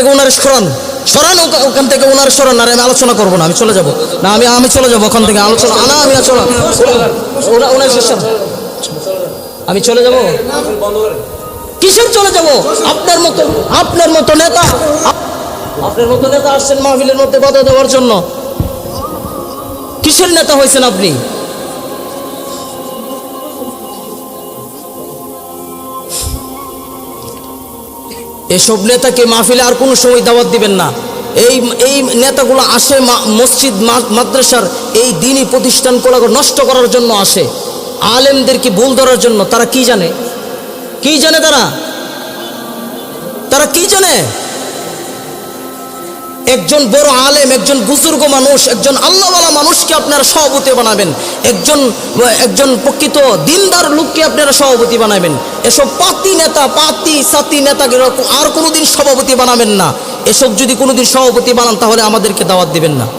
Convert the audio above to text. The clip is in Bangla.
থেকে ওনার সরান সরান, ওখান থেকে ওনার সরান। আর আমি আলোচনা করবো না, আমি চলে যাব না, আমি চলে যাবো ওখান থেকে আলোচনা না, আমি চলো ওনার শেষ, আমি চলে যাব। কিসের চলে যাব? আপনার মতো নেতা, আপনার মতো নেতা আসছেন মাহফিলের মধ্যে বাধা দেওয়ার জন্য। কিসের নেতা হয়েছেন আপনি? এসব নেতাকে মাহফিলে আর কোনো সময় দাওয়াত দিবেন না। এই নেতাগুলো আসে মসজিদ মাদ্রাসার এই দিনই প্রতিষ্ঠানগুলো নষ্ট করার জন্য আসে, আলেমদেরকে ভুল ধরার জন্য। তারা কি জানে? তারা কি জানে? একজন বড় আলেম, একজন বুজুর্গ মানুষ, একজন আল্লাহওয়ালা মানুষকে আপনারা সভাপতি বানাবেন, একজন প্রকৃত দিনদার লোককে আপনারা সভাপতি বানাবেন। এসব পাতি সাতি নেতাকে আর কোনোদিন সভাপতি বানাবেন না। এসব যদি কোনোদিন সভাপতি বানান তাহলে আমাদেরকে দাওয়াত দিবেন না।